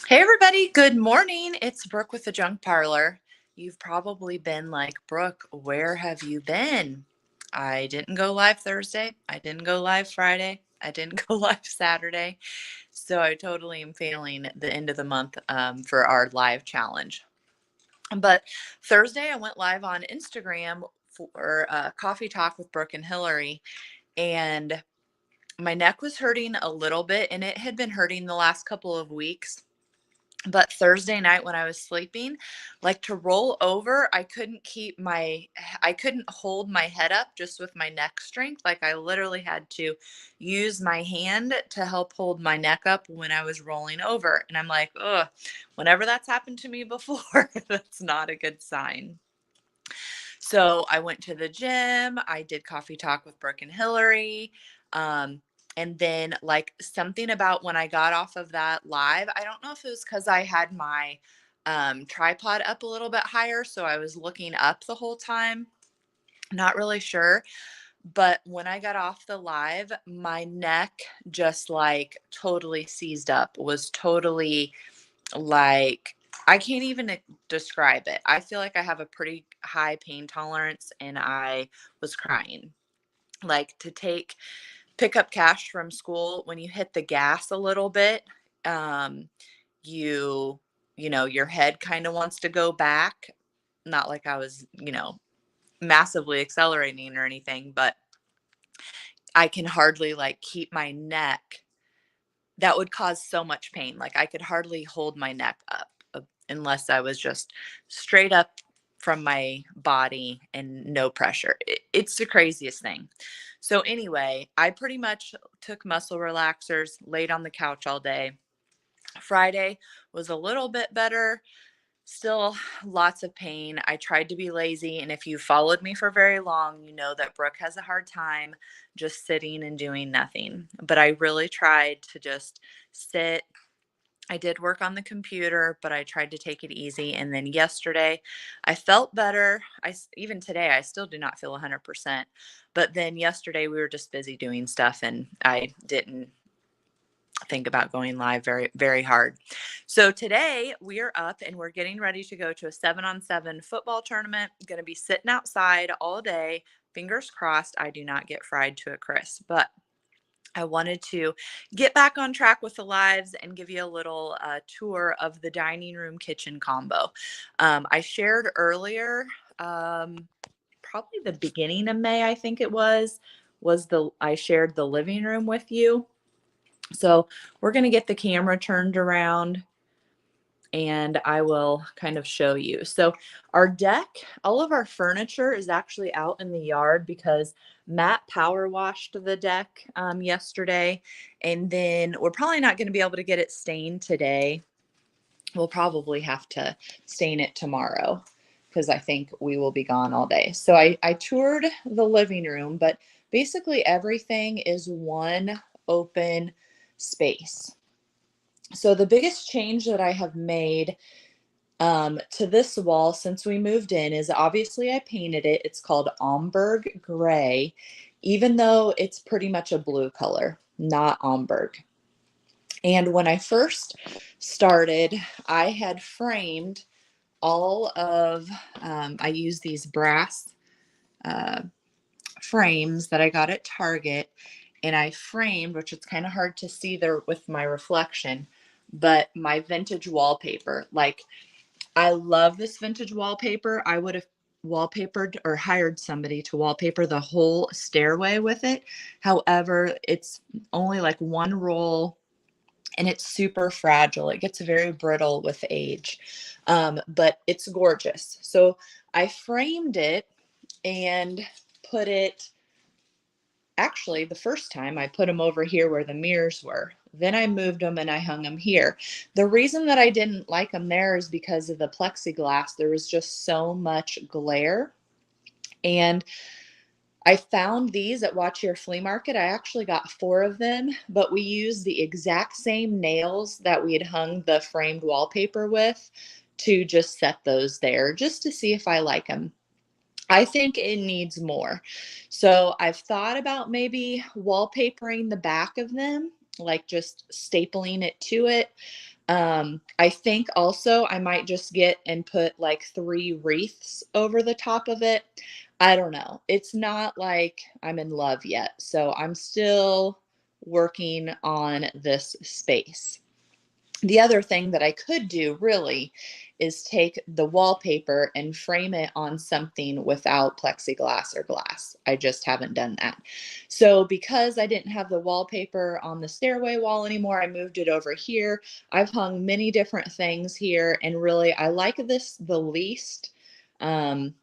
Hey everybody, good morning. It's Brooke with the Junk Parlor. You've probably been like, Brooke, where have you been? I didn't go live Thursday. I didn't go live Friday. I didn't go live Saturday. So I totally am failing the end of the month for our live challenge. But Thursday, I went live on Instagram for Coffee Talk with Brooke and Hillary. And my neck was hurting a little bit, and it had been hurting the last couple of weeks. But Thursday night when I was sleeping, like to roll over, I couldn't hold my head up just with my neck strength. Like I literally had to use my hand to help hold my neck up when I was rolling over. And I'm like, ugh, whenever that's happened to me before, that's not a good sign. So I went to the gym. I did Coffee Talk with Brooke and Hillary. Um, and then, like, something about when I got off of that live, I don't know if it was because I had my tripod up a little bit higher. So I was looking up the whole time. Not really sure. But when I got off the live, my neck just like totally seized up, was totally like, I can't even describe it. I feel like I have a pretty high pain tolerance and I was crying. Like to pick up cash from school, when you hit the gas a little bit, um, you your head kind of wants to go back. Not like I was, massively accelerating or anything, but I can hardly like keep my neck. That would cause so much pain. Like I could hardly hold my neck up unless I was just straight up from my body and no pressure. It's the craziest thing. So, anyway, I pretty much took muscle relaxers, laid on the couch all day. Friday was a little bit better. Still lots of pain. I tried to be lazy. And if you followed me for very long, you know that Brooke has a hard time just sitting and doing nothing. But I really tried to just sit. I did work on the computer, but I tried to take it easy. And then yesterday, I felt better. Even today, I still do not feel 100%. But then yesterday, we were just busy doing stuff, and I didn't think about going live very, very hard. So today we are up and we're getting ready to go to a 7-on-7 football tournament. Going to be sitting outside all day. Fingers crossed I do not get fried to a crisp. But I wanted to get back on track with the lives and give you a little tour of the dining room kitchen combo. I shared earlier, probably the beginning of May, I think it was the I shared the living room with you. So we're going to get the camera turned around and I will kind of show you. So our deck, all of our furniture is actually out in the yard because Matt power washed the deck yesterday. And then we're probably not going to be able to get it stained today. We'll probably have to stain it tomorrow because I think we will be gone all day. So I toured the living room, but basically everything is one open space. So the biggest change that I have made to this wall since we moved in is obviously I painted it. It's called Omberg Gray, even though it's pretty much a blue color, not Omberg. And when I first started, I had framed all of, I use these brass uh, frames that I got at Target, and I framed, which it's kind of hard to see there with my reflection, but my vintage wallpaper. Like, I love this vintage wallpaper. I would have wallpapered or hired somebody to wallpaper the whole stairway with it. However, it's only like one roll and it's super fragile. It gets very brittle with age, but it's gorgeous. So I framed it and put it. Actually, the first time I put them over here where the mirrors were. Then I moved them and I hung them here. The reason that I didn't like them there is because of the plexiglass. There was just so much glare. And I found these at Watch Your Flea Market. I actually got 4 of them, but we used the exact same nails that we had hung the framed wallpaper with to just set those there, just to see if I like them. I think it needs more. So I've thought about maybe wallpapering the back of them, like just stapling it to it. I think also I might just get and put like 3 wreaths over the top of it. I don't know. It's not like I'm in love yet, so I'm still working on this space. The other thing that I could do really is take the wallpaper and frame it on something without plexiglass or glass. I just haven't done that. So because I didn't have the wallpaper on the stairway wall anymore, I moved it over here. I've hung many different things here, and really I like this the least. Um,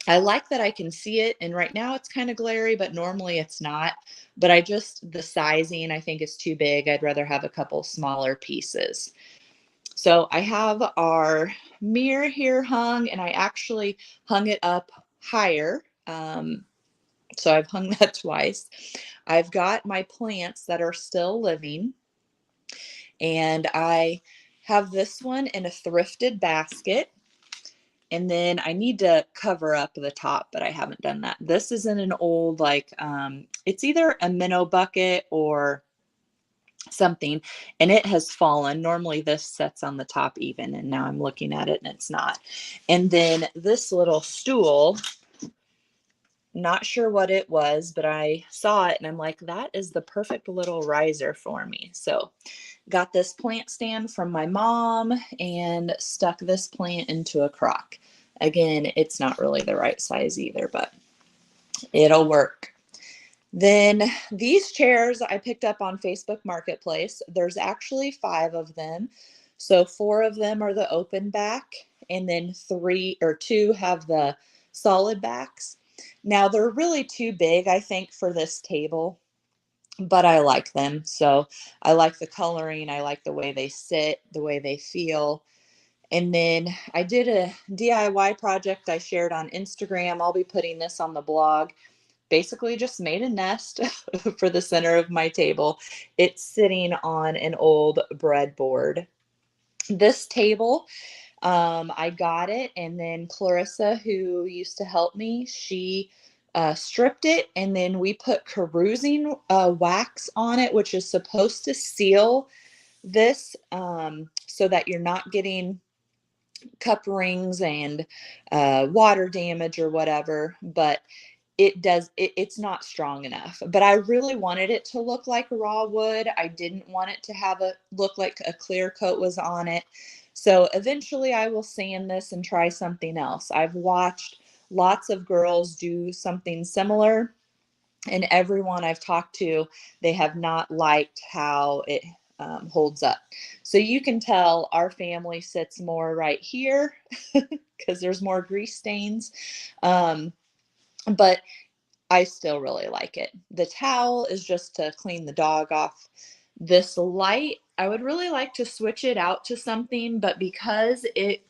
I like that I can see it, and right now it's kind of glary, but normally it's not. But the sizing I think is too big. I'd rather have a couple smaller pieces. So I have our mirror here hung, and I actually hung it up higher. So I've hung that twice. I've got my plants that are still living, and I have this one in a thrifted basket. And then I need to cover up the top, but I haven't done that. This is in an old, like, it's either a minnow bucket or something, and it has fallen. Normally this sets on the top even, and now I'm looking at it and it's not. And then this little stool, not sure what it was, but I saw it and I'm like, that is the perfect little riser for me. So got this plant stand from my mom and stuck this plant into a crock. Again, it's not really the right size either, but it'll work. Then these chairs I picked up on Facebook Marketplace. There's actually 5 of them. So 4 of them are the open back, and then 3 or 2 have the solid backs. Now they're really too big, I think, for this table, but I like them. So I like the coloring, I like the way they sit, the way they feel. And then I did a DIY project I shared on Instagram. I'll be putting this on the blog. Basically just made a nest for the center of my table. It's sitting on an old breadboard. This table, I got it, and then Clarissa, who used to help me, she stripped it, and then we put carousing wax on it, which is supposed to seal this so that you're not getting cup rings and water damage or whatever. But it's not strong enough. But I really wanted it to look like raw wood. I didn't want it to have a look like a clear coat was on it. So eventually I will sand this and try something else. I've watched lots of girls do something similar, and everyone I've talked to, they have not liked how it holds up. So you can tell our family sits more right here because there's more grease stains. Um, but I still really like it. The towel is just to clean the dog off. This light, I would really like to switch it out to something, but because it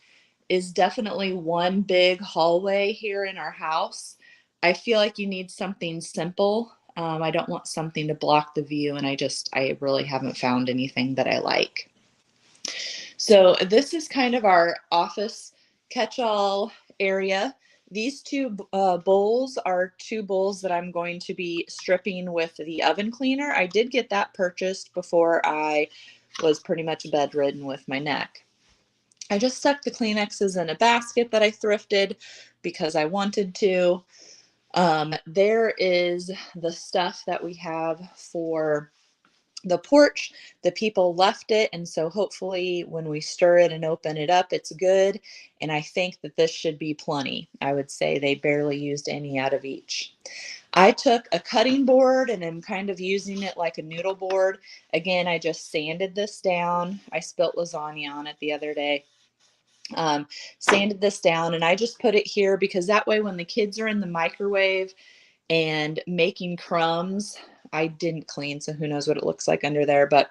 is definitely one big hallway here in our house, I feel like you need something simple. I don't want something to block the view, and I really haven't found anything that I like. So this is kind of our office catch-all area. These 2 bowls are 2 bowls that I'm going to be stripping with the oven cleaner. I did get that purchased before I was pretty much bedridden with my neck. I just stuck the Kleenexes in a basket that I thrifted because I wanted to. There is the stuff that we have for the porch. The people left it, and so hopefully when we stir it and open it up, it's good. And I think that this should be plenty. I would say they barely used any out of each. I took a cutting board and am kind of using it like a noodle board. Again, I just sanded this down. I spilt lasagna on it the other day. Sanded this down, and I just put it here because that way when the kids are in the microwave and making crumbs, I didn't clean, so who knows what it looks like under there, but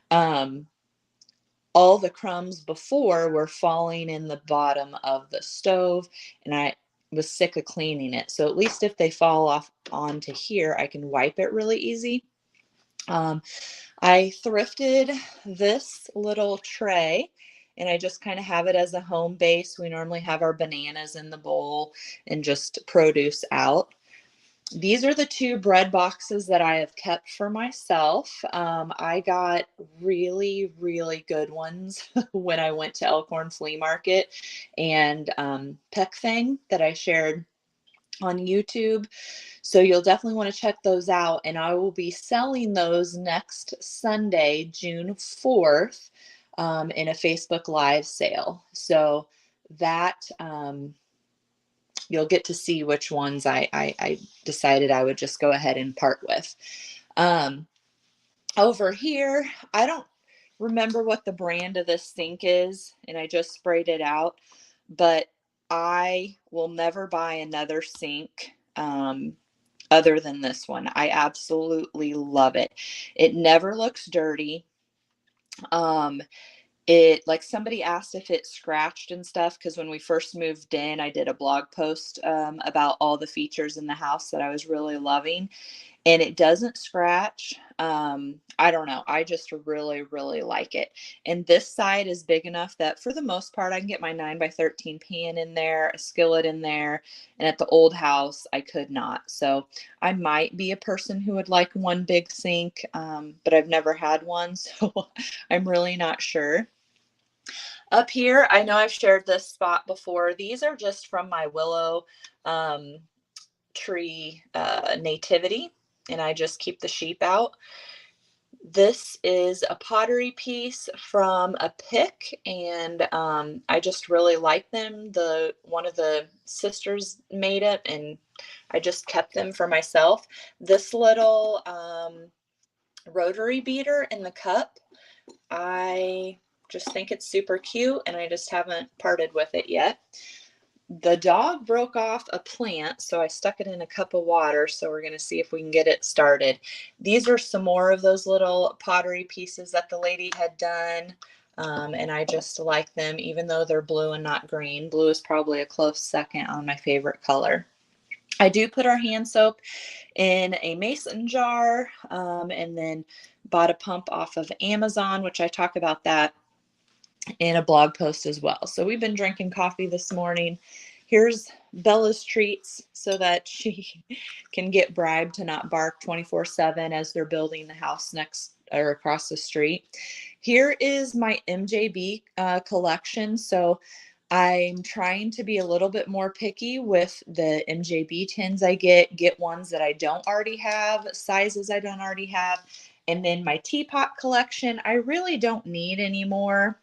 all the crumbs before were falling in the bottom of the stove, and I was sick of cleaning it. So at least if they fall off onto here, I can wipe it really easy. I thrifted this little tray, and I just kind of have it as a home base. We normally have our bananas in the bowl and just produce out. These are the two bread boxes that I have kept for myself. I got really, really good ones when I went to Elkhorn Flea Market and Peck Thing that I shared on YouTube. So you'll definitely want to check those out. And I will be selling those next Sunday, June 4th, in a Facebook Live sale. So that you'll get to see which ones I decided I would just go ahead and part with. Um, Over here, I don't remember what the brand of this sink is, and I just sprayed it out, but I will never buy another sink other than this one. I absolutely love it. It never looks dirty. Um, it like somebody asked if it scratched and stuff because when we first moved in, I did a blog post about all the features in the house that I was really loving, and it doesn't scratch. I don't know. I just really, really like it. And this side is big enough that for the most part, I can get my 9x13 pan in there, a skillet in there. And at the old house, I could not. So I might be a person who would like one big sink, but I've never had one. So I'm really not sure. Up here, I know I've shared this spot before. These are just from my willow um, tree nativity, and I just keep the sheep out. This is a pottery piece from a pick, and I just really like them. The one of the sisters made it, and I just kept them for myself. This little rotary beater in the cup, I just think it's super cute, and I just haven't parted with it yet. The dog broke off a plant, so I stuck it in a cup of water. So we're going to see if we can get it started. These are some more of those little pottery pieces that the lady had done. And I just like them, even though they're blue and not green. Blue is probably a close second on my favorite color. I do put our hand soap in a mason jar, and then bought a pump off of Amazon, which I talk about that in a blog post as well. So we've been drinking coffee this morning. Here's Bella's treats so that she can get bribed to not bark 24/7 as they're building the house next or across the street. Here is my MJB collection. So I'm trying to be a little bit more picky with the MJB tins I get ones that I don't already have, sizes I don't already have. And then my teapot collection, I really don't need anymore.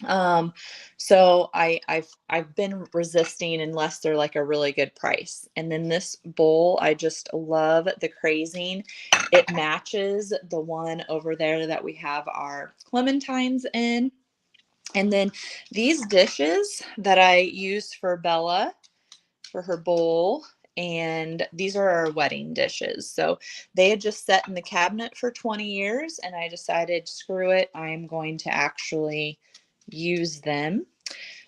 Um, so I've been resisting unless they're like a really good price. And then this bowl, I just love the crazing. It matches the one over there that we have our clementines in. And then these dishes that I use for Bella for her bowl, and these are our wedding dishes. So they had just sat in the cabinet for 20 years, and I decided, screw it, I'm going to actually use them.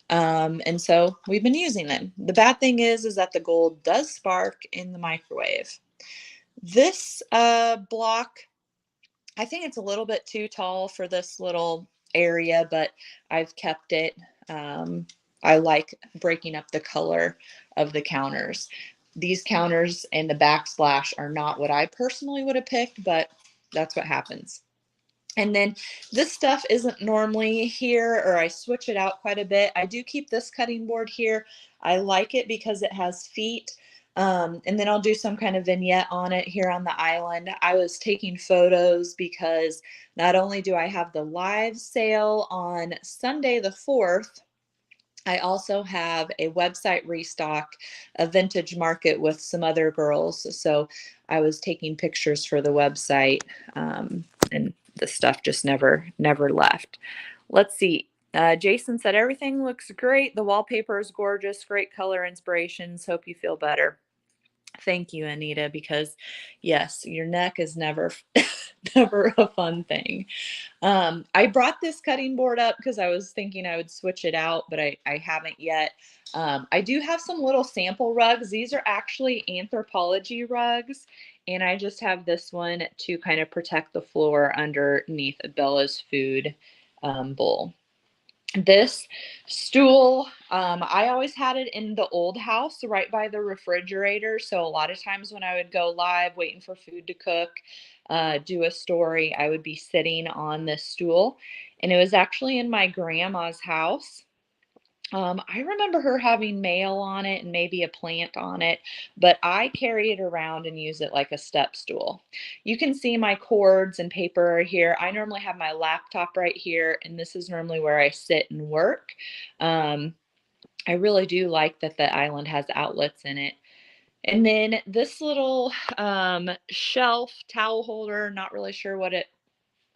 And so we've been using them. The bad thing is that the gold does spark in the microwave. This block, I think it's a little bit too tall for this little area, but I've kept it. I like breaking up the color of the counters. These counters and the backsplash are not what I personally would have picked, but that's what happens. And then this stuff isn't normally here, or I switch it out quite a bit. I do keep this cutting board here. I like it because it has feet. And then I'll do some kind of vignette on it here on the island. I was taking photos because not only do I have the live sale on Sunday the 4th, I also have a website restock, a vintage market with some other girls. So I was taking pictures for the website, and the stuff just never left. Let's see. Jason said everything looks great. The wallpaper is gorgeous. Great color inspirations. Hope you feel better. Thank you, Anita, because yes, your neck is never never a fun thing. I brought this cutting board up because I was thinking I would switch it out, but I haven't yet. I do have some little sample rugs. These are actually Anthropologie rugs, and I just have this one to kind of protect the floor underneath Bella's food bowl. This stool, I always had it in the old house right by the refrigerator. So a lot of times when I would go live waiting for food to cook, do a story, I would be sitting on this stool. And it was actually in my grandma's house. I remember her having mail on it and maybe a plant on it, but I carry it around and use it like a step stool. You can see my cords and paper are here. I normally have my laptop right here, and this is normally where I sit and work. Um, I really do like that the island has outlets in it. And then this little shelf towel holder, not really sure what it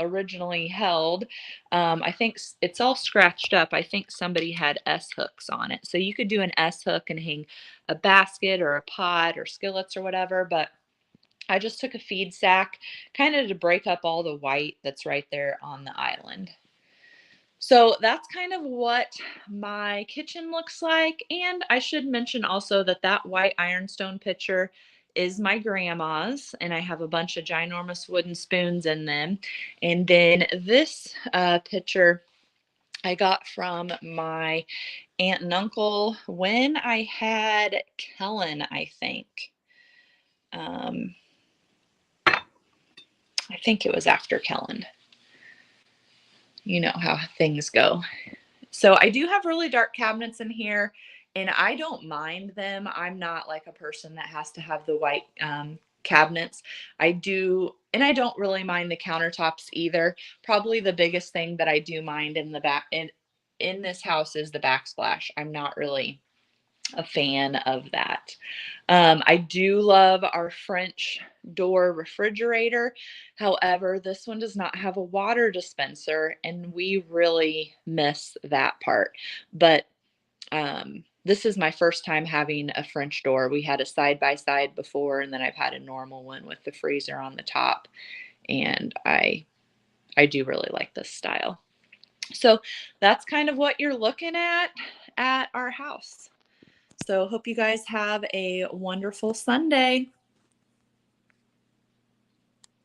originally held. I think it's all scratched up. I think somebody had S hooks on it. So you could do an S hook and hang a basket or a pot or skillets or whatever. But I just took a feed sack kind of to break up all the white that's right there on the island. So that's kind of what my kitchen looks like. And I should mention also that that white ironstone pitcher is my grandma's, and I have a bunch of ginormous wooden spoons in them. And then this pitcher I got from my aunt and uncle when I had Kellen, I think. Um, I think it was after Kellen. You know how things go. So I do have really dark cabinets in here, and I don't mind them. I'm not like a person that has to have the white cabinets. I do, and I don't really mind the countertops either. Probably the biggest thing that I do mind in the back in this house is the backsplash. I'm not really a fan of that. I do love our French door refrigerator. However, this one does not have a water dispenser, and we really miss that part. But this is my first time having a French door. We had a side by side before, and then I've had a normal one with the freezer on the top, and I do really like this style. So that's kind of what you're looking at our house. So hope you guys have a wonderful Sunday.